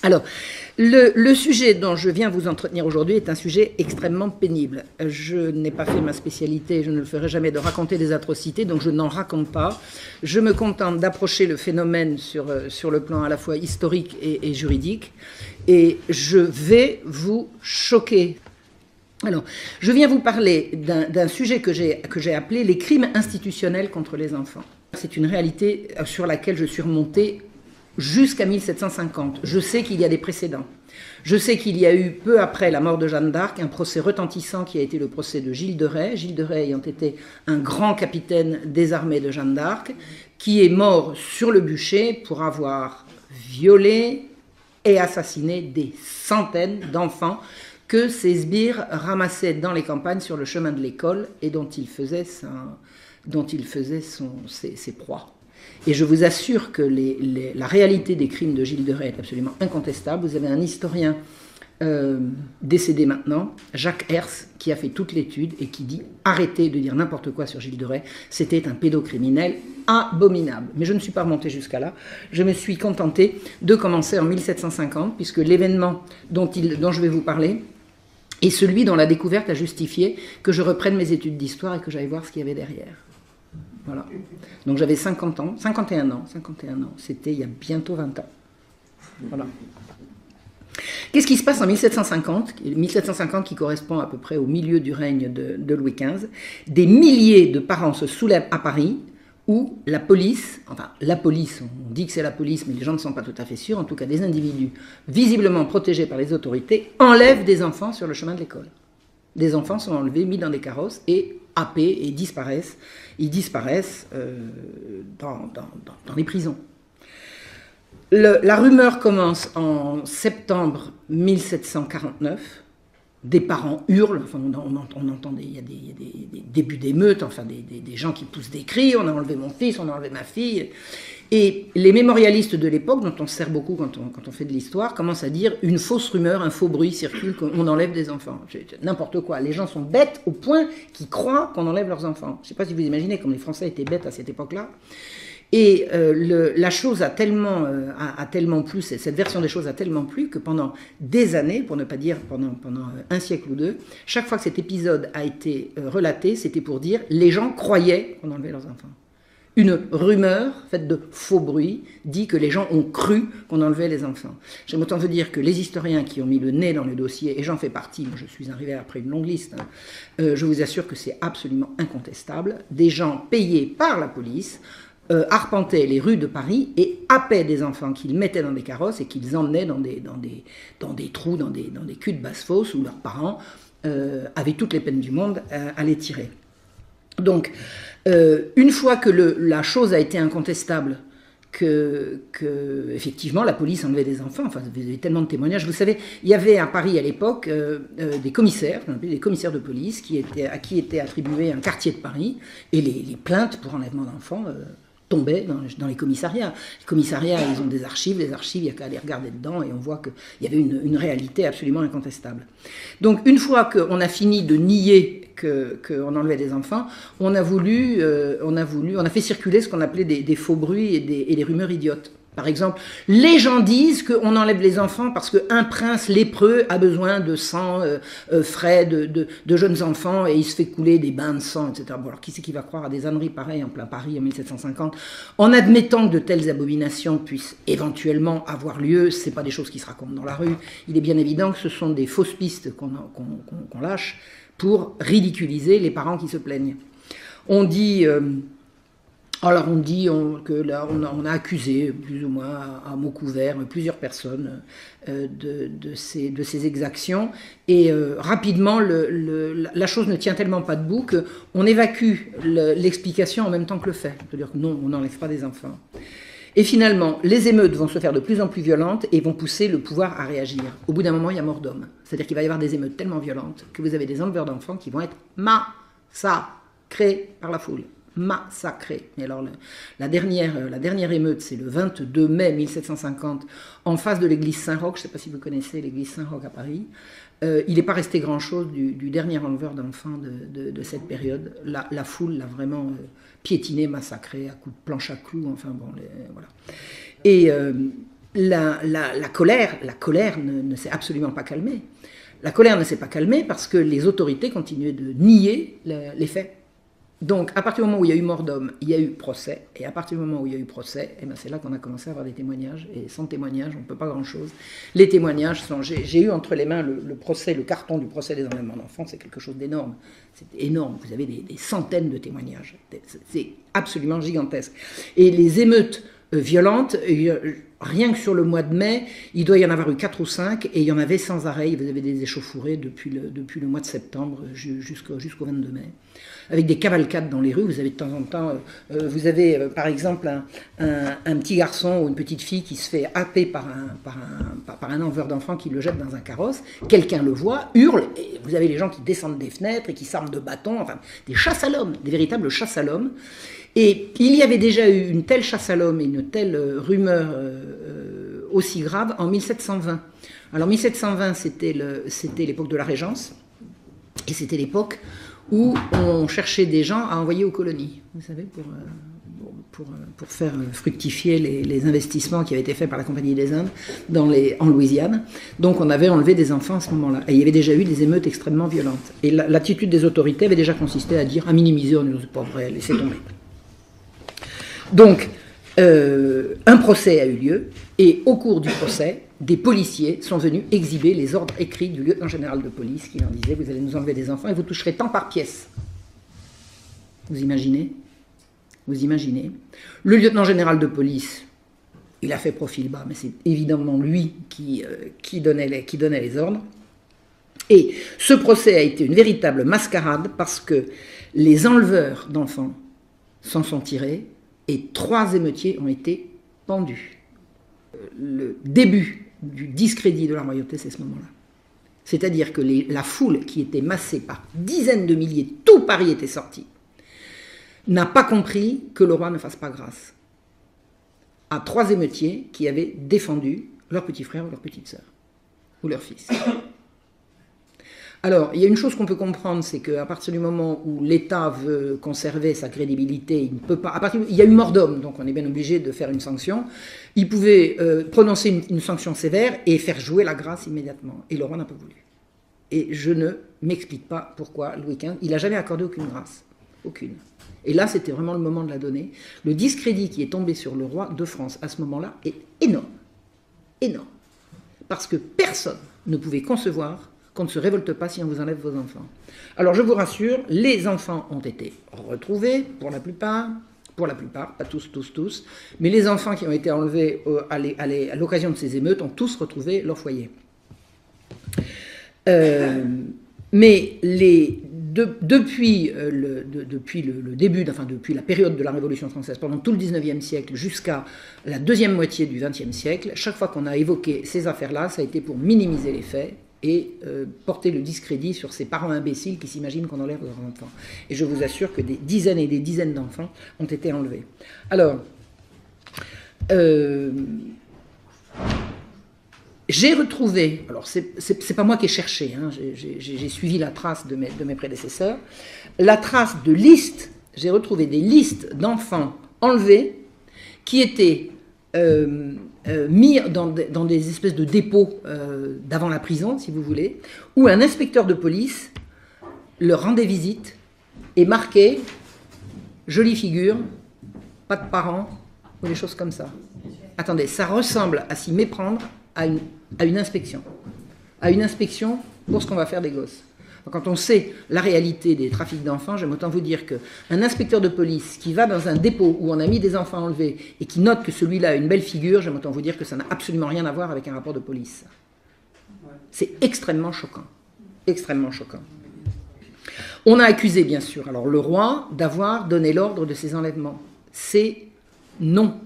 Alors, le sujet dont je viens vous entretenir aujourd'hui est un sujet extrêmement pénible. Je n'ai pas fait ma spécialité, je ne le ferai jamais, de raconter des atrocités, donc je n'en raconte pas. Je me contente d'approcher le phénomène sur le plan à la fois historique et juridique, et je vais vous choquer. Alors, je viens vous parler d'un sujet que j'ai appelé les crimes institutionnels contre les enfants. C'est une réalité sur laquelle je suis remontée jusqu'à 1750. Je sais qu'il y a des précédents. Je sais qu'il y a eu, peu après la mort de Jeanne d'Arc, un procès retentissant qui a été le procès de Gilles de Rais. Gilles de Rais ayant été un grand capitaine des armées de Jeanne d'Arc, qui est mort sur le bûcher pour avoir violé et assassiné des centaines d'enfants que ces sbires ramassaient dans les campagnes sur le chemin de l'école et dont il faisait ses proies. Et je vous assure que la réalité des crimes de Gilles de Rais est absolument incontestable. Vous avez un historien décédé maintenant, Jacques Hers, qui a fait toute l'étude et qui dit « Arrêtez de dire n'importe quoi sur Gilles de Rais, c'était un pédocriminel abominable ». Mais je ne suis pas remontée jusqu'à là. Je me suis contentée de commencer en 1750, puisque l'événement dont je vais vous parler est celui dont la découverte a justifié que je reprenne mes études d'histoire et que j'aille voir ce qu'il y avait derrière. Voilà. Donc j'avais 51 ans. C'était il y a bientôt 20 ans. Voilà. Qu'est-ce qui se passe en 1750 ? 1750 qui correspond à peu près au milieu du règne de Louis XV. Des milliers de parents se soulèvent à Paris où la police, on dit que c'est la police, mais les gens ne sont pas tout à fait sûrs, en tout cas des individus visiblement protégés par les autorités, enlèvent des enfants sur le chemin de l'école. Des enfants sont enlevés, mis dans des carrosses et happés et disparaissent. Ils disparaissent dans les prisons. La rumeur commence en septembre 1749. Des parents hurlent, enfin, on entend il y a des débuts d'émeutes, enfin des gens qui poussent des cris, on a enlevé mon fils, on a enlevé ma fille. Et les mémorialistes de l'époque, dont on se sert beaucoup quand on fait de l'histoire, commencent à dire une fausse rumeur, un faux bruit circule qu'on enlève des enfants. N'importe quoi. Les gens sont bêtes au point qu'ils croient qu'on enlève leurs enfants. Je ne sais pas si vous imaginez comme les Français étaient bêtes à cette époque-là. Et la chose a tellement plu, cette version des choses a tellement plu que pendant des années, pour ne pas dire pendant un siècle ou deux, chaque fois que cet épisode a été relaté, c'était pour dire les gens croyaient qu'on enlevait leurs enfants. Une rumeur faite de faux bruits dit que les gens ont cru qu'on enlevait les enfants. J'aime autant vous dire que les historiens qui ont mis le nez dans le dossier, et j'en fais partie, moi je suis arrivé après une longue liste, je vous assure que c'est absolument incontestable, des gens payés par la police arpentaient les rues de Paris et happaient des enfants qu'ils mettaient dans des carrosses et qu'ils emmenaient dans des trous, dans des culs de basse-fosse où leurs parents avaient toutes les peines du monde à les tirer. Donc, une fois que la chose a été incontestable, que effectivement la police enlevait des enfants, enfin vous avez tellement de témoignages, vous savez, il y avait à Paris à l'époque des commissaires de police à qui était attribué un quartier de Paris, et les plaintes pour enlèvement d'enfants tombaient dans les commissariats. Les commissariats, ils ont des archives, il n'y a qu'à aller regarder dedans et on voit qu'il y avait une réalité absolument incontestable. Donc une fois qu'on a fini de nier qu'on enlevait des enfants, on a fait circuler ce qu'on appelait des faux bruits et des rumeurs idiotes. Par exemple, les gens disent qu'on enlève les enfants parce qu'un prince lépreux a besoin de sang frais de jeunes enfants et il se fait couler des bains de sang, etc. Bon, alors qui c'est qui va croire à des âneries pareilles en plein Paris en 1750 ? En admettant que de telles abominations puissent éventuellement avoir lieu, ce n'est pas des choses qui se racontent dans la rue, il est bien évident que ce sont des fausses pistes qu'on lâche pour ridiculiser les parents qui se plaignent. On dit que là, on a accusé, plus ou moins à mots couverts, plusieurs personnes de ces exactions. Et rapidement, la chose ne tient tellement pas debout qu'on évacue l'explication en même temps que le fait. C'est-à-dire que non, on n'enlève pas des enfants. Et finalement, les émeutes vont se faire de plus en plus violentes et vont pousser le pouvoir à réagir. Au bout d'un moment, il y a mort d'homme. C'est-à-dire qu'il va y avoir des émeutes tellement violentes que vous avez des enleveurs d'enfants qui vont être massacrés par la foule. Massacrés. Et alors, la dernière émeute, c'est le 22 mai 1750, en face de l'église Saint-Roch. Je ne sais pas si vous connaissez l'église Saint-Roch à Paris. Il n'est pas resté grand-chose du dernier enleveur d'enfants de cette période. La foule l'a vraiment piétiné, massacré, à coups de planche à clous, enfin bon, voilà. Et la colère ne s'est absolument pas calmée. La colère ne s'est pas calmée parce que les autorités continuaient de nier les faits. Donc, à partir du moment où il y a eu mort d'homme, il y a eu procès. Et à partir du moment où il y a eu procès, eh ben c'est là qu'on a commencé à avoir des témoignages. Et sans témoignages, on ne peut pas grand-chose. Les témoignages sont... J'ai eu entre les mains le procès, le carton du procès des enlèvements d'enfants. C'est quelque chose d'énorme. C'est énorme. Vous avez des centaines de témoignages. C'est absolument gigantesque. Et les émeutes violentes, rien que sur le mois de mai, il doit y en avoir eu 4 ou 5, et il y en avait sans arrêt. Vous avez des échauffourées depuis le mois de septembre jusqu'au 22 mai. Avec des cavalcades dans les rues, vous avez de temps en temps, vous avez par exemple un petit garçon ou une petite fille qui se fait happer par un enleveur d'enfants qui le jette dans un carrosse, quelqu'un le voit, hurle, et vous avez les gens qui descendent des fenêtres et qui s'arment de bâtons, enfin des chasses à l'homme, des véritables chasses à l'homme. Et il y avait déjà eu une telle chasse à l'homme et une telle rumeur aussi grave en 1720. Alors 1720, c'était l'époque de la Régence, et c'était l'époque où on cherchait des gens à envoyer aux colonies, vous savez, pour faire fructifier les investissements qui avaient été faits par la Compagnie des Indes en Louisiane. Donc on avait enlevé des enfants à ce moment-là. Et il y avait déjà eu des émeutes extrêmement violentes. Et l'attitude des autorités avait déjà consisté à minimiser, on ne c'est pas vrai, laissez tomber. Donc, un procès a eu lieu, et au cours du procès, des policiers sont venus exhiber les ordres écrits du lieutenant général de police qui leur disait « Vous allez nous enlever des enfants et vous toucherez tant par pièce ». Vous imaginez? Vous imaginez? Le lieutenant général de police, il a fait profil bas, mais c'est évidemment lui qui donnait les ordres. Et ce procès a été une véritable mascarade parce que les enleveurs d'enfants s'en sont tirés et 3 émeutiers ont été pendus. Le début du discrédit de la royauté, c'est ce moment-là. C'est-à-dire que la foule qui était massée par dizaines de milliers, tout Paris était sorti, n'a pas compris que le roi ne fasse pas grâce à 3 émeutiers qui avaient défendu leur petit frère ou leur petite sœur, ou leur fils. Alors, il y a une chose qu'on peut comprendre, c'est qu'à partir du moment où l'État veut conserver sa crédibilité, il ne peut pas... il y a eu mort d'homme, donc on est bien obligé de faire une sanction. Il pouvait prononcer une sanction sévère et faire jouer la grâce immédiatement. Et le roi n'a pas voulu. Et je ne m'explique pas pourquoi Louis XV, il n'a jamais accordé aucune grâce. Aucune. Et là, c'était vraiment le moment de la donner. Le discrédit qui est tombé sur le roi de France à ce moment-là est énorme. Énorme. Parce que personne ne pouvait concevoir qu'on ne se révolte pas si on vous enlève vos enfants. Alors je vous rassure, les enfants ont été retrouvés, pour la plupart, pas tous, mais les enfants qui ont été enlevés à l'occasion de ces émeutes ont tous retrouvé leur foyer. Mais depuis le début, enfin depuis la période de la Révolution française, pendant tout le XIXe siècle jusqu'à la deuxième moitié du XXe siècle, chaque fois qu'on a évoqué ces affaires-là, ça a été pour minimiser les faits et porter le discrédit sur ces parents imbéciles qui s'imaginent qu'on enlève leurs enfants. Et je vous assure que des dizaines et des dizaines d'enfants ont été enlevés. Alors, j'ai retrouvé, alors c'est pas moi qui ai cherché, hein, j'ai suivi la trace de mes prédécesseurs, la trace de listes, j'ai retrouvé des listes d'enfants enlevés qui étaient mis dans des espèces de dépôts d'avant la prison, si vous voulez, où un inspecteur de police leur rendait visite et marquait « jolie figure, pas de parents » ou des choses comme ça. Attendez, ça ressemble à s'y méprendre à une inspection. À une inspection pour ce qu'on va faire des gosses. Quand on sait la réalité des trafics d'enfants, j'aime autant vous dire qu'un inspecteur de police qui va dans un dépôt où on a mis des enfants enlevés et qui note que celui-là a une belle figure, j'aime autant vous dire que ça n'a absolument rien à voir avec un rapport de police. C'est extrêmement choquant. Extrêmement choquant. On a accusé, bien sûr, alors le roi d'avoir donné l'ordre de ces enlèvements. C'est non.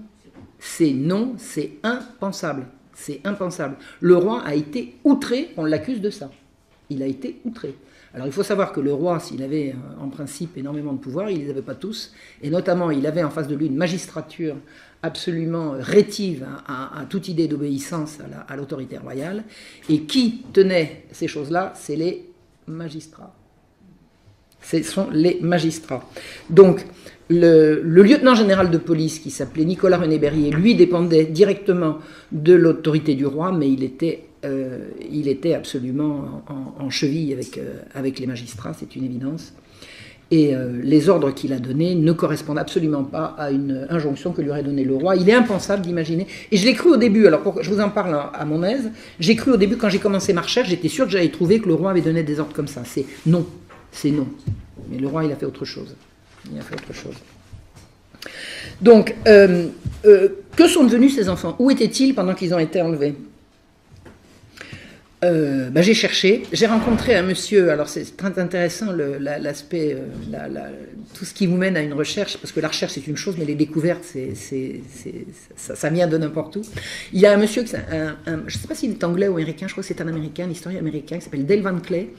C'est non, c'est impensable. C'est impensable. Le roi a été outré, on l'accuse de ça. Il a été outré. Alors il faut savoir que le roi, s'il avait en principe énormément de pouvoir, il ne les avait pas tous, et notamment il avait en face de lui une magistrature absolument rétive à toute idée d'obéissance à l'autorité royale, et qui tenait ces choses-là, c'est les magistrats. Ce sont les magistrats. Donc, Le lieutenant général de police, qui s'appelait Nicolas René Berrier, lui dépendait directement de l'autorité du roi, mais il était absolument en cheville avec les magistrats, c'est une évidence. Et les ordres qu'il a donnés ne correspondent absolument pas à une injonction que lui aurait donnée le roi. Il est impensable d'imaginer. Et je l'ai cru au début, alors je vous en parle à mon aise, j'ai cru au début, quand j'ai commencé ma recherche, j'étais sûr que j'allais trouver que le roi avait donné des ordres comme ça. C'est non. Mais le roi, il a fait autre chose. Donc, que sont devenus ces enfants? Où étaient-ils pendant qu'ils ont été enlevés? J'ai cherché, j'ai rencontré un monsieur, alors c'est très intéressant l'aspect, tout ce qui vous mène à une recherche, parce que la recherche c'est une chose, mais les découvertes, ça vient de n'importe où. Il y a un monsieur, je ne sais pas s'il est anglais ou américain, je crois que c'est un américain, un historien américain, qui s'appelle Dale Van Clay,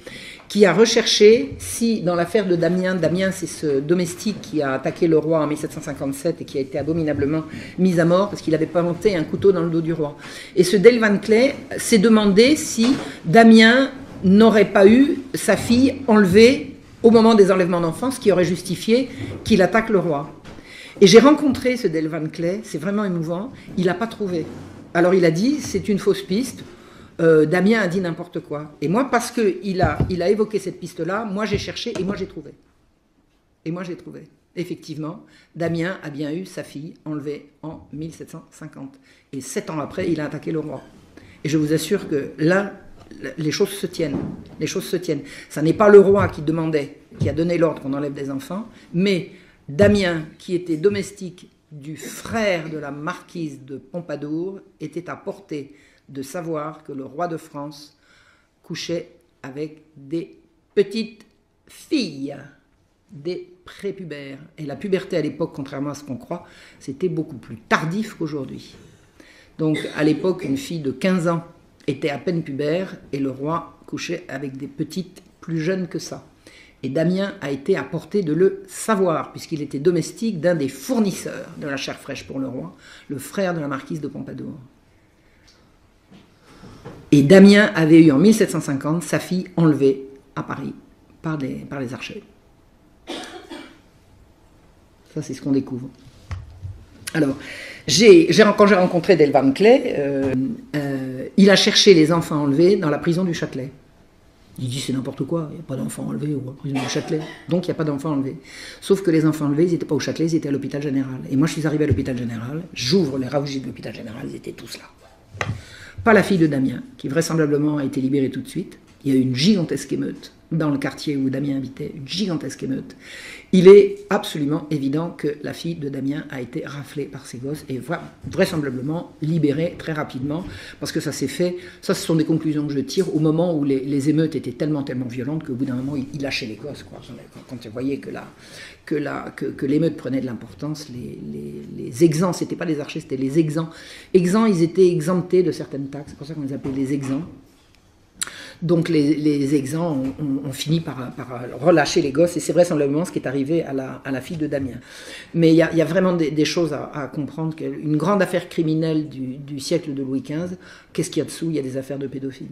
qui a recherché si, dans l'affaire de Damien c'est ce domestique qui a attaqué le roi en 1757 et qui a été abominablement mis à mort parce qu'il avait planté un couteau dans le dos du roi. Et ce Dale Van Clay s'est demandé si Damien n'aurait pas eu sa fille enlevée au moment des enlèvements d'enfants, ce qui aurait justifié qu'il attaque le roi. Et j'ai rencontré ce Dale Van Clay, c'est vraiment émouvant, il n'a pas trouvé. Alors il a dit, c'est une fausse piste, Damien a dit n'importe quoi. Et moi, parce qu'il a évoqué cette piste-là, moi j'ai cherché et moi j'ai trouvé. Effectivement, Damien a bien eu sa fille enlevée en 1750. Et 7 ans après, il a attaqué le roi. Et je vous assure que là, les choses se tiennent. Ça n'est pas le roi qui a donné l'ordre qu'on enlève des enfants, mais Damien, qui était domestique du frère de la marquise de Pompadour, était à portée de savoir que le roi de France couchait avec des petites filles, des prépubères. Et la puberté à l'époque, contrairement à ce qu'on croit, c'était beaucoup plus tardif qu'aujourd'hui. Donc à l'époque, une fille de 15 ans était à peine pubère et le roi couchait avec des petites plus jeunes que ça. Et Damien a été à portée de le savoir, puisqu'il était domestique d'un des fournisseurs de la chair fraîche pour le roi, le frère de la marquise de Pompadour. Et Damien avait eu en 1750 sa fille enlevée à Paris par les archers. Ça, c'est ce qu'on découvre. Alors, quand j'ai rencontré Dale Van Clay, il a cherché les enfants enlevés dans la prison du Châtelet. Il dit c'est n'importe quoi, il n'y a pas d'enfants enlevés au prison du Châtelet. Donc il n'y a pas d'enfants enlevés. Sauf que les enfants enlevés, ils n'étaient pas au Châtelet, ils étaient à l'hôpital général. Et moi je suis arrivé à l'hôpital général, j'ouvre les ravagés de l'hôpital général, ils étaient tous là. Pas la fille de Damien, qui vraisemblablement a été libérée tout de suite. Il y a eu une gigantesque émeute dans le quartier où Damien habitait, une gigantesque émeute. Il est absolument évident que la fille de Damien a été raflée par ses gosses et vraisemblablement libérée très rapidement, parce que ça s'est fait, ça ce sont des conclusions que je tire, au moment où les émeutes étaient tellement violentes qu'au bout d'un moment, il lâchait les gosses, quoi. Quand il voyait que l'émeute prenait de l'importance, les exempts, c'était pas les archers, c'était les exempts. Exempts, ils étaient exemptés de certaines taxes, c'est pour ça qu'on les appelait les exempts. Donc les exempts ont fini par relâcher les gosses, et c'est vraisemblablement ce qui est arrivé à la fille de Damien. Mais il y a vraiment des choses à comprendre. Une grande affaire criminelle du siècle de Louis XV, qu'est-ce qu'il y a dessous? Il y a des affaires de pédophilie.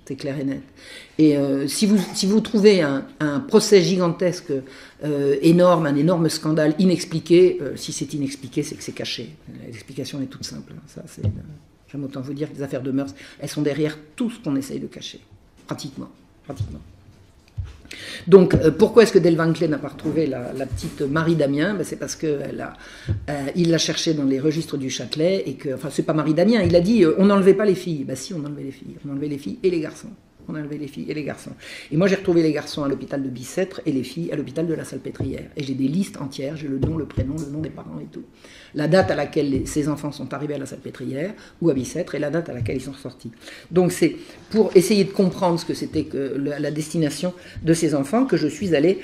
C'est clair et net. Et si vous trouvez un procès gigantesque, énorme, un énorme scandale inexpliqué, si c'est inexpliqué, c'est que c'est caché. L'explication est toute simple. Ça, j'aime autant vous dire que les affaires de mœurs, elles sont derrière tout ce qu'on essaye de cacher. Pratiquement. Donc, pourquoi est-ce que Dale Van Clay n'a pas retrouvé la petite Marie Damien? C'est parce qu'il l'a cherchée dans les registres du Châtelet, et que, enfin, c'est pas Marie Damien, il a dit on n'enlevait pas les filles. Si, on enlevait les filles. On enlevait les filles et les garçons. Et moi, j'ai retrouvé les garçons à l'hôpital de Bicêtre et les filles à l'hôpital de la Salpêtrière. Et j'ai des listes entières, j'ai le nom, le prénom, le nom des parents et tout. La date à laquelle ces enfants sont arrivés à la Salpêtrière ou à Bicêtre et la date à laquelle ils sont sortis. Donc c'est pour essayer de comprendre ce que c'était que la destination de ces enfants que je suis allé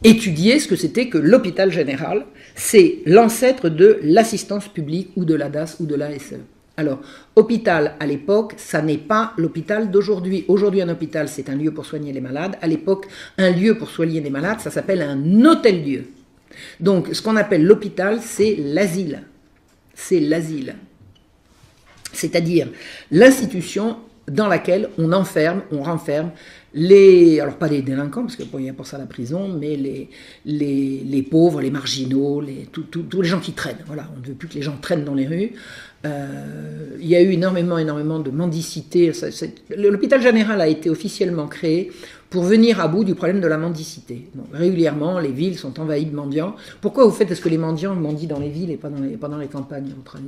étudier ce que c'était que l'hôpital général. C'est l'ancêtre de l'assistance publique ou de l'ADAS ou de l'ASE. Alors, hôpital, à l'époque, ça n'est pas l'hôpital d'aujourd'hui. Aujourd'hui, un hôpital, c'est un lieu pour soigner les malades. À l'époque, un lieu pour soigner les malades, ça s'appelle un hôtel-dieu. Donc, ce qu'on appelle l'hôpital, c'est l'asile. C'est l'asile. C'est-à-dire l'institution dans laquelle on enferme, on renferme les, alors pas les délinquants, parce qu'il y a pour ça la prison, mais les pauvres, les marginaux, tous les gens qui traînent. Voilà, on ne veut plus que les gens traînent dans les rues. Il y a eu énormément de mendicité. L'hôpital général a été officiellement créé pour venir à bout du problème de la mendicité. Donc, régulièrement, les villes sont envahies de mendiants. Pourquoi est-ce que les mendiants mendient dans les villes et pas dans les campagnes, à votre avis?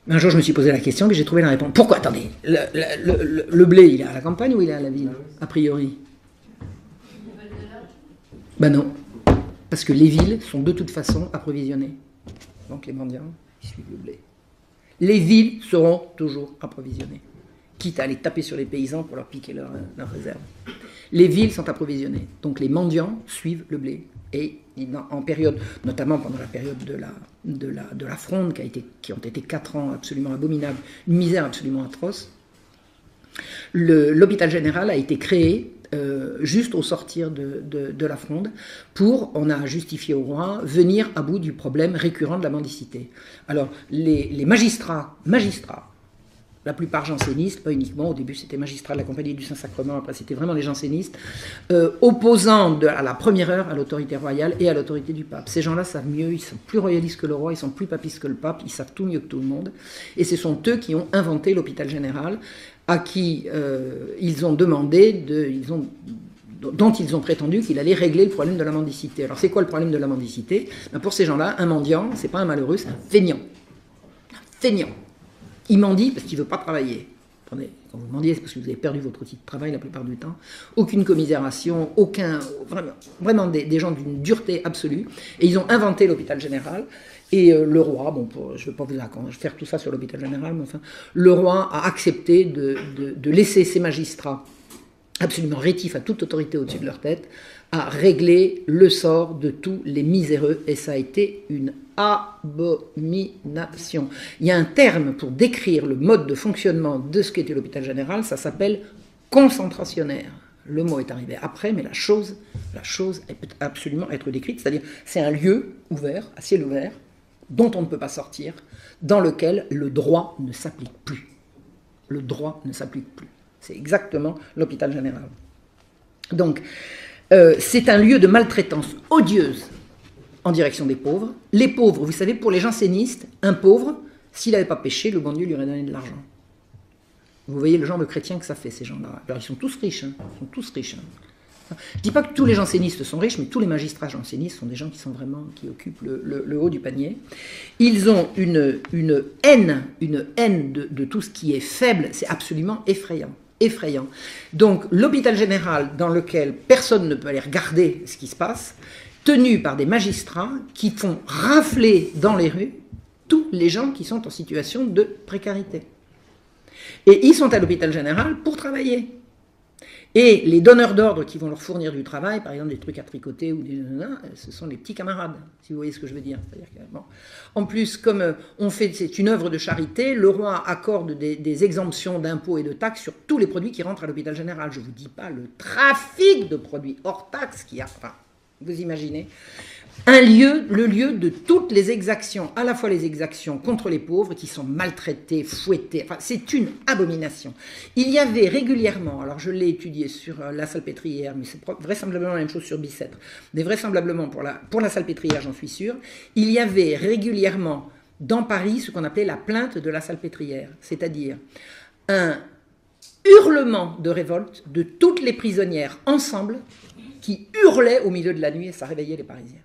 Un jour, je me suis posé la question, mais j'ai trouvé la réponse. Pourquoi? Attendez, le blé, il est à la campagne ou il est à la ville, a priori? Ben non, parce que les villes sont de toute façon approvisionnées. Donc les mendiants, ils suivent le blé. Les villes seront toujours approvisionnées, quitte à aller taper sur les paysans pour leur piquer leur réserve. Les villes sont approvisionnées, donc les mendiants suivent le blé. Et en période, notamment pendant la période de la Fronde, qui ont été 4 ans absolument abominables, une misère absolument atroce, l'hôpital général a été créé juste au sortir de la Fronde pour, on a justifié au roi, venir à bout du problème récurrent de la mendicité. Alors, les magistrats, la plupart jansénistes, pas uniquement, au début c'était magistrats de la Compagnie du Saint-Sacrement, après c'était vraiment les jansénistes, opposant à la première heure à l'autorité royale et à l'autorité du pape. Ces gens-là savent mieux, ils sont plus royalistes que le roi, ils sont plus papistes que le pape, ils savent tout mieux que tout le monde, et ce sont eux qui ont inventé l'hôpital général, à qui ils ont demandé, dont ils ont prétendu qu'il allait régler le problème de la mendicité. Alors c'est quoi le problème de la mendicité? Pour ces gens-là, un mendiant, c'est pas un malheureux, c'est un feignant. Un feignant. Il mendie parce qu'il ne veut pas travailler. Attendez, quand vous mendiez, c'est parce que vous avez perdu votre outil de travail la plupart du temps. Aucune commisération, vraiment des gens d'une dureté absolue. Et ils ont inventé l'hôpital général. Et le roi, je ne vais pas vous faire tout ça sur l'hôpital général, mais enfin, le roi a accepté de laisser ses magistrats absolument rétifs à toute autorité au-dessus de leur tête, à régler le sort de tous les miséreux, et ça a été une abomination. Il y a un terme pour décrire le mode de fonctionnement de ce qu'était l'hôpital général, ça s'appelle concentrationnaire. Le mot est arrivé après, mais la chose elle peut absolument être décrite, c'est-à-dire c'est un lieu ouvert, à ciel ouvert, dont on ne peut pas sortir, dans lequel le droit ne s'applique plus. Le droit ne s'applique plus. C'est exactement l'hôpital général. Donc, c'est un lieu de maltraitance odieuse en direction des pauvres. Les pauvres, vous savez, pour les jansénistes, un pauvre, s'il n'avait pas péché, le bon Dieu lui aurait donné de l'argent. Vous voyez le genre de chrétiens que ça fait, ces gens-là. Alors, ils sont tous riches. Ils sont tous riches. Je ne dis pas que tous les jansénistes sont riches, mais tous les magistrats jansénistes sont des gens qui occupent le haut du panier. Ils ont une haine de tout ce qui est faible. C'est absolument effrayant. Donc, l'hôpital général dans lequel personne ne peut aller regarder ce qui se passe, tenu par des magistrats qui font rafler dans les rues tous les gens qui sont en situation de précarité. Et ils sont à l'hôpital général pour travailler. Et les donneurs d'ordre qui vont leur fournir du travail, par exemple des trucs à tricoter, ce sont les petits camarades, si vous voyez ce que je veux dire. C'est-à-dire que, bon. En plus, comme c'est une œuvre de charité, le roi accorde des exemptions d'impôts et de taxes sur tous les produits qui rentrent à l'hôpital général. Je ne vous dis pas le trafic de produits hors taxes qu'il y a. Enfin, vous imaginez. Le lieu de toutes les exactions, à la fois les exactions contre les pauvres qui sont maltraités, fouettés, enfin c'est une abomination. Il y avait régulièrement, alors je l'ai étudié sur la Salpêtrière, mais c'est vraisemblablement la même chose sur Bicêtre, mais vraisemblablement pour la Salpêtrière, j'en suis sûr, il y avait régulièrement dans Paris ce qu'on appelait la plainte de la Salpêtrière, c'est-à-dire un hurlement de révolte de toutes les prisonnières ensemble qui hurlaient au milieu de la nuit et ça réveillait les Parisiens.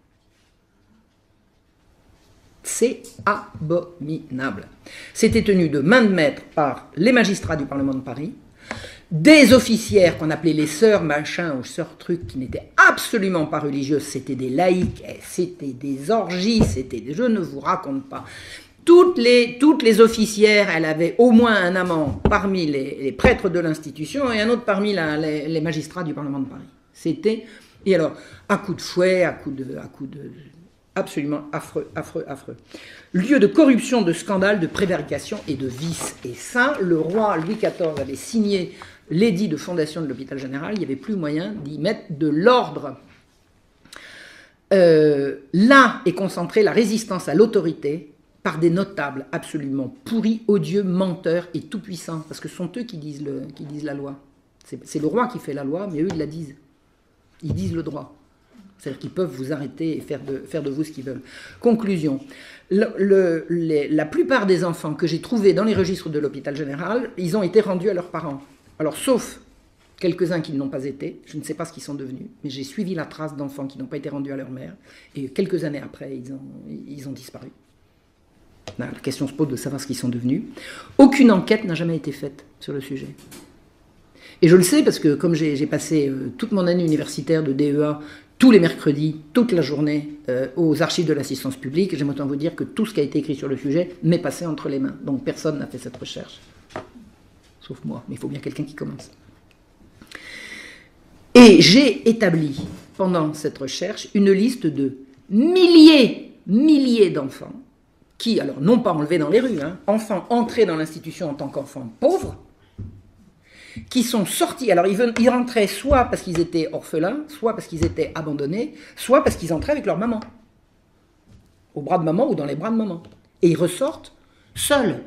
C'est abominable. C'était tenu de main de maître par les magistrats du Parlement de Paris, des officières qu'on appelait les sœurs machin ou sœurs trucs qui n'étaient absolument pas religieuses, c'était des laïcs, c'était des orgies, je ne vous raconte pas. Toutes les officières, elles avaient au moins un amant parmi les prêtres de l'institution et un autre parmi les magistrats du Parlement de Paris. C'était, et alors, à coups de fouet, à coups de absolument affreux. Lieu de corruption, de scandale, de prévarication et de vice. Et ça, le roi Louis XIV avait signé l'édit de fondation de l'hôpital général, il n'y avait plus moyen d'y mettre de l'ordre. Là est concentrée la résistance à l'autorité par des notables absolument pourris, odieux, menteurs et tout-puissants, parce que ce sont eux qui disent la loi. C'est le roi qui fait la loi, mais eux, ils la disent. Ils disent le droit. C'est-à-dire qu'ils peuvent vous arrêter et faire de vous ce qu'ils veulent. Conclusion. La plupart des enfants que j'ai trouvés dans les registres de l'hôpital général, ils ont été rendus à leurs parents. Alors, sauf quelques-uns qui ne l'ont pas été, je ne sais pas ce qu'ils sont devenus, mais j'ai suivi la trace d'enfants qui n'ont pas été rendus à leur mère, et quelques années après, ils ont disparu. La question se pose de savoir ce qu'ils sont devenus. Aucune enquête n'a jamais été faite sur le sujet. Et je le sais parce que comme j'ai passé toute mon année universitaire de DEA, tous les mercredis, toute la journée, aux archives de l'assistance publique, j'aime autant vous dire que tout ce qui a été écrit sur le sujet m'est passé entre les mains. Donc personne n'a fait cette recherche. Sauf moi, mais il faut bien quelqu'un qui commence. Et j'ai établi, pendant cette recherche, une liste de milliers d'enfants qui, alors non pas enlevés dans les rues, enfants entrés dans l'institution en tant qu'enfants pauvres, qui sont sortis, alors ils rentraient soit parce qu'ils étaient orphelins, soit parce qu'ils étaient abandonnés, soit parce qu'ils entraient avec leur maman, au bras de maman ou dans les bras de maman. Et ils ressortent seuls,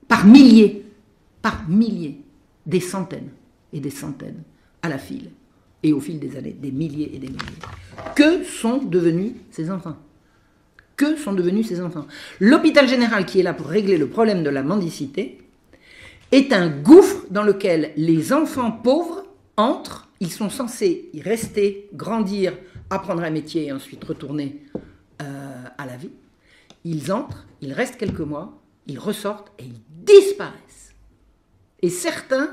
par milliers, des centaines et des centaines, à la file, et au fil des années, des milliers et des milliers. Que sont devenus ces enfants ? Que sont devenus ces enfants ? L'hôpital général, qui est là pour régler le problème de la mendicité, est un gouffre dans lequel les enfants pauvres entrent, ils sont censés y rester, grandir, apprendre un métier et ensuite retourner à la vie. Ils entrent, ils restent quelques mois, ils ressortent et ils disparaissent. Et certains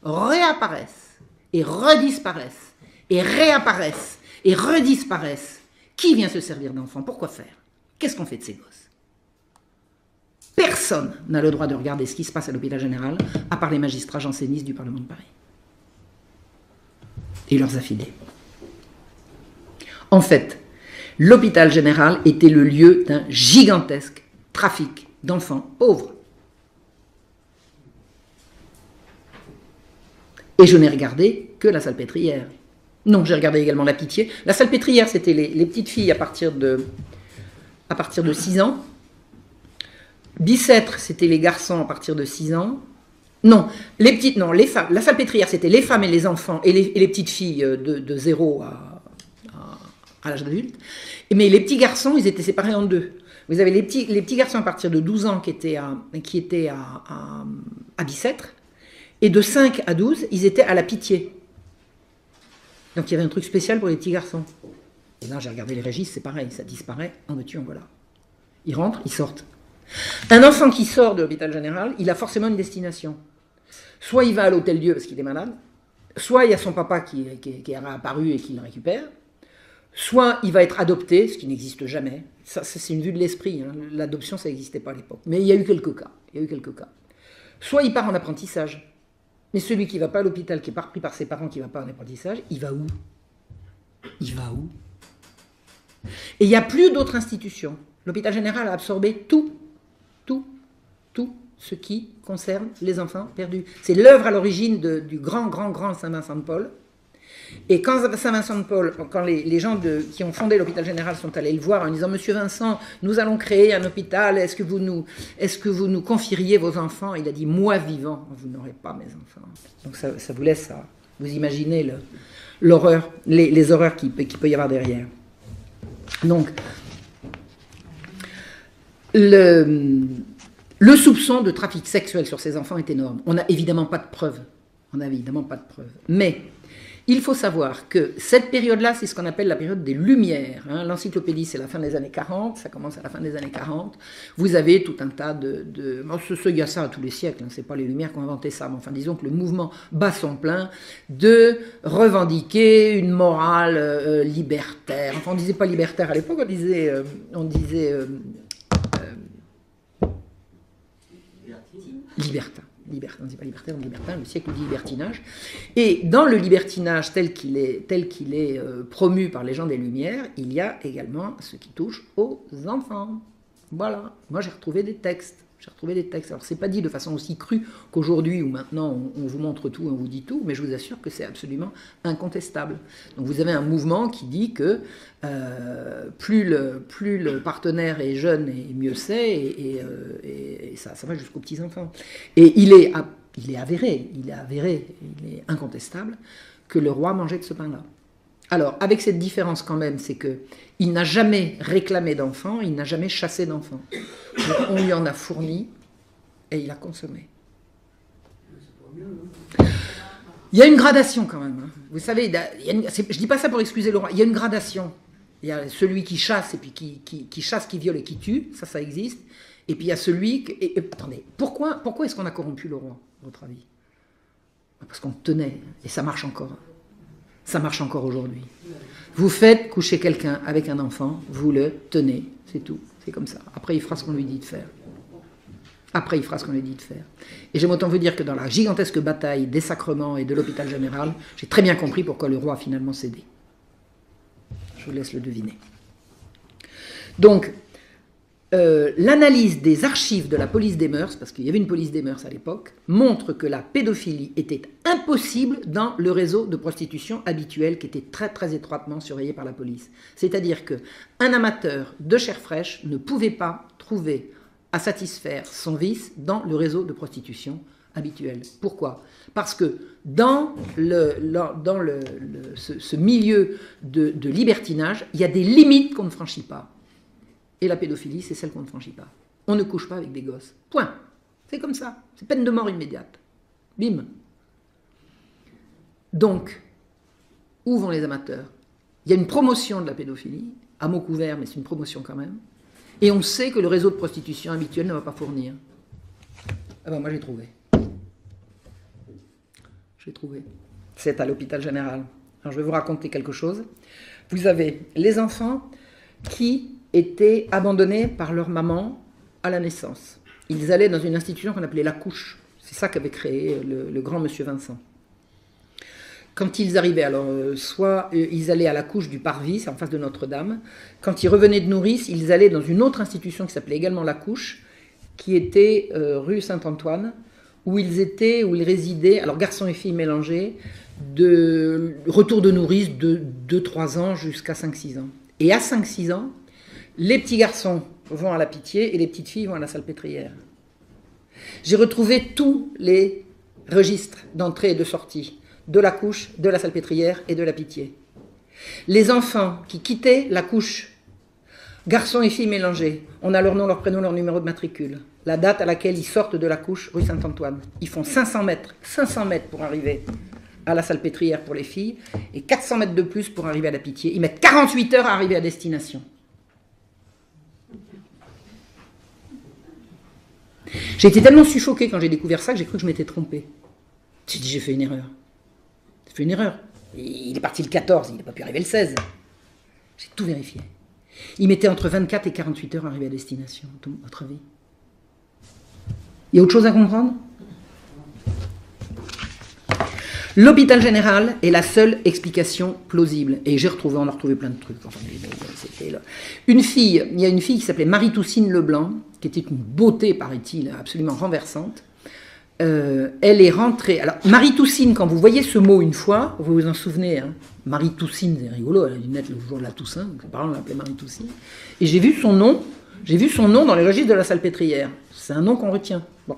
réapparaissent et redisparaissent et réapparaissent et redisparaissent. Qui vient se servir d'enfants ? Pourquoi faire ? Qu'est-ce qu'on fait de ces gosses ? Personne n'a le droit de regarder ce qui se passe à l'hôpital général, à part les magistrats jansénistes du Parlement de Paris. Et leurs affidés. En fait, l'hôpital général était le lieu d'un gigantesque trafic d'enfants pauvres. Et je n'ai regardé que la Salpêtrière. Non, j'ai regardé également la Pitié. La Salpêtrière, c'était les petites filles à partir de 6 ans. Bicêtre, c'était les garçons à partir de 6 ans. Non, les femmes. La Salpêtrière, c'était les femmes et les enfants et les petites filles de 0 à l'âge adulte. Mais les petits garçons, ils étaient séparés en deux. Vous avez les petits garçons à partir de 12 ans qui étaient à Bicêtre, et de 5 à 12, ils étaient à la Pitié. Donc il y avait un truc spécial pour les petits garçons. Et là, j'ai regardé les registres, c'est pareil, ça disparaît, en veux-tu, en voilà. Ils rentrent, ils sortent. Un enfant qui sort de l'hôpital général, il a forcément une destination. Soit il va à l'hôtel-Dieu parce qu'il est malade, soit il y a son papa qui est réapparu et qui le récupère, soit il va être adopté, ce qui n'existe jamais. Ça, c'est une vue de l'esprit, l'adoption, ça n'existait pas à l'époque. Mais il y a eu quelques cas. Soit il part en apprentissage. Mais celui qui ne va pas à l'hôpital, qui est pas repris par ses parents, qui ne va pas en apprentissage, il va où ? Et il n'y a plus d'autres institutions. L'hôpital général a absorbé tout ce qui concerne les enfants perdus. C'est l'œuvre à l'origine du grand Saint-Vincent de Paul. Et quand Saint-Vincent de Paul, quand les gens qui ont fondé l'hôpital général sont allés le voir en disant « Monsieur Vincent, nous allons créer un hôpital, est-ce que vous nous confieriez vos enfants ?» Il a dit « Moi vivant, vous n'aurez pas mes enfants. » Donc ça vous laisse vous imaginez l'horreur, les horreurs qu'il peut y avoir derrière. Donc, le soupçon de trafic sexuel sur ces enfants est énorme. On n'a évidemment pas de preuves. Mais il faut savoir que cette période-là, c'est ce qu'on appelle la période des Lumières. L'encyclopédie, c'est la fin des années 40, ça commence à la fin des années 40. Vous avez tout un tas il y a ça à tous les siècles, c'est pas les Lumières qui ont inventé ça, mais enfin disons que le mouvement bat son plein de revendiquer une morale libertaire. Enfin, on disait pas libertaire à l'époque, on disait libertin. On ne dit pas libertaire, on dit libertin, le siècle du libertinage. Et dans le libertinage tel qu'il est promu par les gens des Lumières, il y a également ce qui touche aux enfants. Voilà, moi j'ai retrouvé des textes. J'ai retrouvé des textes. Alors, c'est pas dit de façon aussi crue qu'aujourd'hui, où maintenant on vous montre tout, on vous dit tout, mais je vous assure que c'est absolument incontestable. Donc, vous avez un mouvement qui dit que plus le partenaire est jeune, et mieux c'est, et ça va jusqu'aux petits-enfants. Et il est avéré, il est incontestable que le roi mangeait de ce pain-là. Alors, avec cette différence quand même, c'est qu'il n'a jamais réclamé d'enfants, il n'a jamais chassé d'enfants. On lui en a fourni et il a consommé. Il y a une gradation quand même. Hein. Vous savez, je ne dis pas ça pour excuser le roi, il y a une gradation. Il y a celui qui chasse et puis qui chasse, qui viole et qui tue, ça existe. Et puis il y a celui... attendez, pourquoi est-ce qu'on a corrompu le roi, à votre avis? Parce qu'on tenait, et ça marche encore. Ça marche encore aujourd'hui. Vous faites coucher quelqu'un avec un enfant, vous le tenez, c'est tout, c'est comme ça. Après, il fera ce qu'on lui dit de faire. Et j'aime autant vous dire que dans la gigantesque bataille des sacrements et de l'hôpital général, j'ai très bien compris pourquoi le roi a finalement cédé. Je vous laisse le deviner. Donc, l'analyse des archives de la police des mœurs, parce qu'il y avait une police des mœurs à l'époque, montre que la pédophilie était impossible dans le réseau de prostitution habituel qui était très très étroitement surveillé par la police. C'est-à-dire qu'un amateur de chair fraîche ne pouvait pas trouver à satisfaire son vice dans le réseau de prostitution habituel. Pourquoi? Parce que dans ce milieu de libertinage, il y a des limites qu'on ne franchit pas. Et la pédophilie, c'est celle qu'on ne franchit pas. On ne couche pas avec des gosses. Point. C'est comme ça. C'est peine de mort immédiate. Bim. Donc, où vont les amateurs? Il y a une promotion de la pédophilie, à mots couverts, mais c'est une promotion quand même. Et on sait que le réseau de prostitution habituel ne va pas fournir. Ah ben moi j'ai trouvé. C'est à l'hôpital général. Alors je vais vous raconter quelque chose. Vous avez les enfants qui étaient abandonnés par leur maman à la naissance. Ils allaient dans une institution qu'on appelait la couche. C'est ça qu'avait créé le grand monsieur Vincent. Quand ils arrivaient, alors soit ils allaient à la couche du Parvis, c'est en face de Notre-Dame. Quand ils revenaient de nourrice, ils allaient dans une autre institution qui s'appelait également la couche, qui était rue Saint-Antoine, où ils résidaient, alors garçons et filles mélangés, de retour de nourrice de 2-3 ans jusqu'à 5-6 ans. Et à 5-6 ans, les petits garçons vont à la Pitié et les petites filles vont à la Salpêtrière. J'ai retrouvé tous les registres d'entrée et de sortie de la couche, de la Salpêtrière et de la Pitié. Les enfants qui quittaient la couche, garçons et filles mélangés, on a leur nom, leur prénom, leur numéro de matricule, la date à laquelle ils sortent de la couche rue Saint-Antoine. Ils font 500 mètres pour arriver à la Salpêtrière pour les filles et 400 mètres de plus pour arriver à la Pitié. Ils mettent 48 heures à arriver à destination. J'ai été tellement suffoqué quand j'ai découvert ça que j'ai cru que je m'étais trompé. J'ai dit, j'ai fait une erreur. J'ai fait une erreur. Il est parti le 14, il n'a pas pu arriver le 16. J'ai tout vérifié. Il mettait entre 24 et 48 heures à arriver à destination, à votre avis. Il y a autre chose à comprendre? L'hôpital général est la seule explication plausible. Et on a retrouvé plein de trucs. Enfin, il y a une fille qui s'appelait Marie-Toussine Leblanc, qui était une beauté, paraît-il, absolument renversante. Elle est rentrée... Alors, Marie-Toussine, quand vous voyez ce mot une fois, vous vous en souvenez, hein, Marie-Toussine, c'est rigolo, elle a dû naître le jour de la Toussaint, donc ses parents l'appelaient Marie-Toussine. Et j'ai vu son nom dans les registres de la Salpêtrière. C'est un nom qu'on retient. Bon.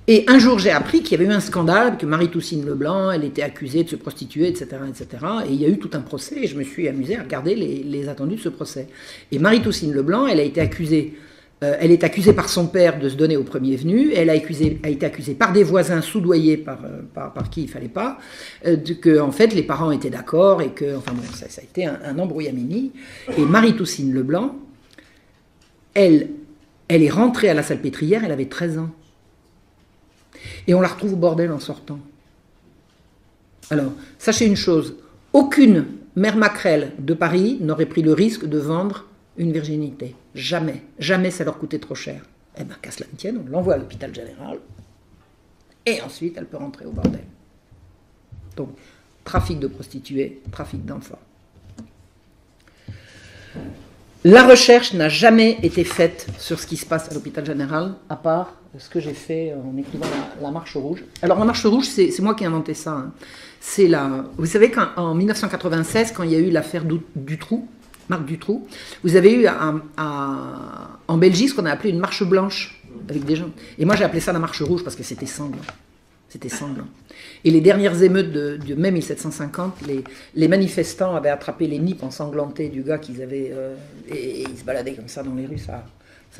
Et un jour, j'ai appris qu'il y avait eu un scandale, que Marie-Toussine Leblanc, elle était accusée de se prostituer, etc., etc. Et il y a eu tout un procès, et je me suis amusé à regarder les attendus de ce procès. Et Marie-Toussine Leblanc, elle a été accusée... elle est accusée par son père de se donner au premier venu. Elle a été accusée par des voisins soudoyés par qui il ne fallait pas, que en fait les parents étaient d'accord et que, enfin bon, ça a été un embrouillamini. Et Marie-Toussine Leblanc, elle est rentrée à la Salpêtrière, elle avait 13 ans. Et on la retrouve au bordel en sortant. Alors, sachez une chose, aucune mère maquerelle de Paris n'aurait pris le risque de vendre une virginité. Jamais. Jamais ça leur coûtait trop cher. Eh bien, qu'à cela ne tienne, on l'envoie à l'hôpital général. Et ensuite, elle peut rentrer au bordel. Donc, trafic de prostituées, trafic d'enfants. La recherche n'a jamais été faite sur ce qui se passe à l'hôpital général, à part ce que j'ai fait en écrivant la Marche rouge. Alors la Marche rouge, c'est moi qui ai inventé ça. Hein. Vous savez qu'en 1996, quand il y a eu l'affaire Dutroux, Marc Dutroux, vous avez eu en Belgique ce qu'on a appelé une marche blanche avec des gens. Et moi j'ai appelé ça la Marche rouge parce que c'était sanglant. C'était sanglant. Et les dernières émeutes de mai 1750, les manifestants avaient attrapé les nippes ensanglantées du gars qu'ils avaient... et ils se baladaient comme ça dans les rues, ça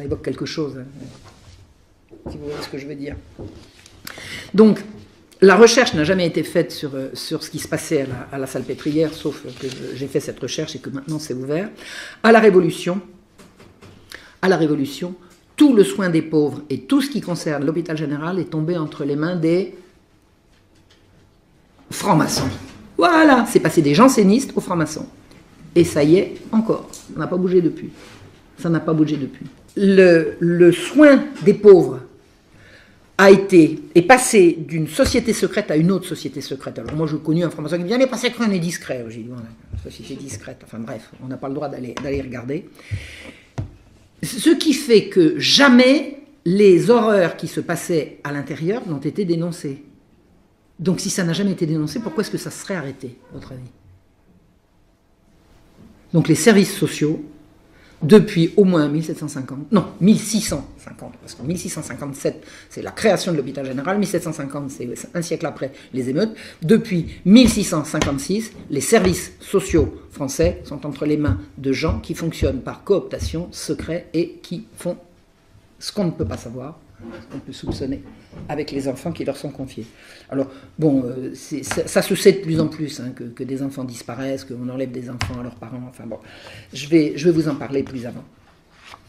évoque quelque chose. Hein, si vous voyez ce que je veux dire. Donc, la recherche n'a jamais été faite sur ce qui se passait à la Salpêtrière, sauf que j'ai fait cette recherche et que maintenant c'est ouvert. À la Révolution, tout le soin des pauvres et tout ce qui concerne l'hôpital général est tombé entre les mains des francs-maçons. Voilà, c'est passé des jansénistes aux francs-maçons. Et ça y est, encore. Ça n'a pas bougé depuis. Ça n'a pas bougé depuis. Le soin des pauvres est passé d'une société secrète à une autre société secrète. Alors moi, je connais un franc-maçon qui me dit « mais pas secret, on est discret ». J'ai dit voilà, « société discrète ». Enfin bref, on n'a pas le droit d'aller regarder. Ce qui fait que jamais les horreurs qui se passaient à l'intérieur n'ont été dénoncées. Donc si ça n'a jamais été dénoncé, pourquoi est-ce que ça serait arrêté, à votre avis? Donc les services sociaux, depuis au moins 1750, non, 1650, parce qu'en 1657, c'est la création de l'hôpital général, 1750, c'est un siècle après les émeutes, depuis 1656, les services sociaux français sont entre les mains de gens qui fonctionnent par cooptation, secret, et qui font ce qu'on ne peut pas savoir, ce qu'on peut soupçonner, avec les enfants qui leur sont confiés. Alors, bon, ça se sait de plus en plus, hein, que des enfants disparaissent, qu'on enlève des enfants à leurs parents, enfin bon, je vais vous en parler plus avant.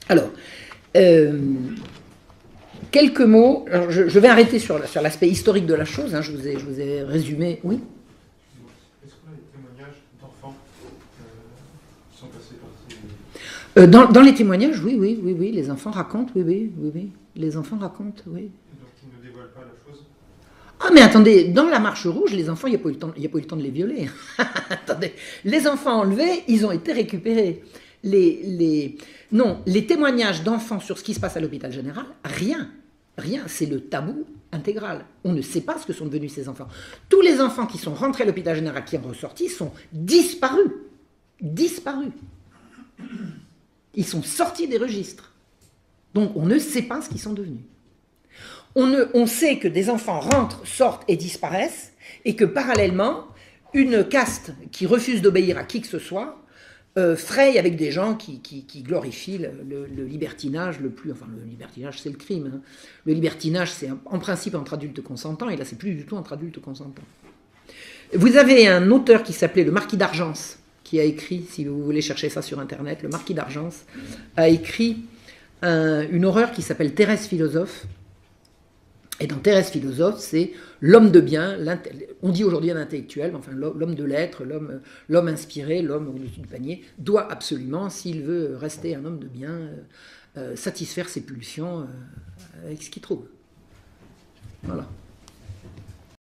Alors, quelques mots, alors je vais arrêter sur l'aspect historique de la chose, hein, je vous ai résumé, oui. Est-ce qu'on a des témoignages d'enfants qui sont passés par ces... Dans les témoignages, oui, les enfants racontent, oui, les enfants racontent, oui. Donc ils ne dévoilent pas la chose? Ah mais attendez, dans la Marche rouge, les enfants, il n'y a pas eu le temps de les violer. Attendez, les enfants enlevés, ils ont été récupérés. Non, les témoignages d'enfants sur ce qui se passe à l'hôpital général, rien, c'est le tabou intégral. On ne sait pas ce que sont devenus ces enfants. Tous les enfants qui sont rentrés à l'hôpital général, qui en ressortis, sont disparus. Ils sont sortis des registres. Donc on ne sait pas ce qu'ils sont devenus. On sait que des enfants rentrent, sortent et disparaissent, et que parallèlement, une caste qui refuse d'obéir à qui que ce soit fraye avec des gens qui glorifient le libertinage le plus... Enfin, le libertinage, c'est le crime. Hein. Le libertinage, c'est en principe entre adultes consentants, et là, c'est plus du tout entre adultes consentants. Vous avez un auteur qui s'appelait le Marquis d'Argence, qui a écrit, si vous voulez chercher ça sur Internet, le Marquis d'Argence a écrit une horreur qui s'appelle Thérèse philosophe. Et dans Thérèse philosophe, c'est l'homme de bien, on dit aujourd'hui un intellectuel, mais enfin l'homme de lettres, l'homme inspiré, l'homme au-dessus du panier, doit absolument, s'il veut rester un homme de bien, satisfaire ses pulsions avec ce qu'il trouve. Voilà.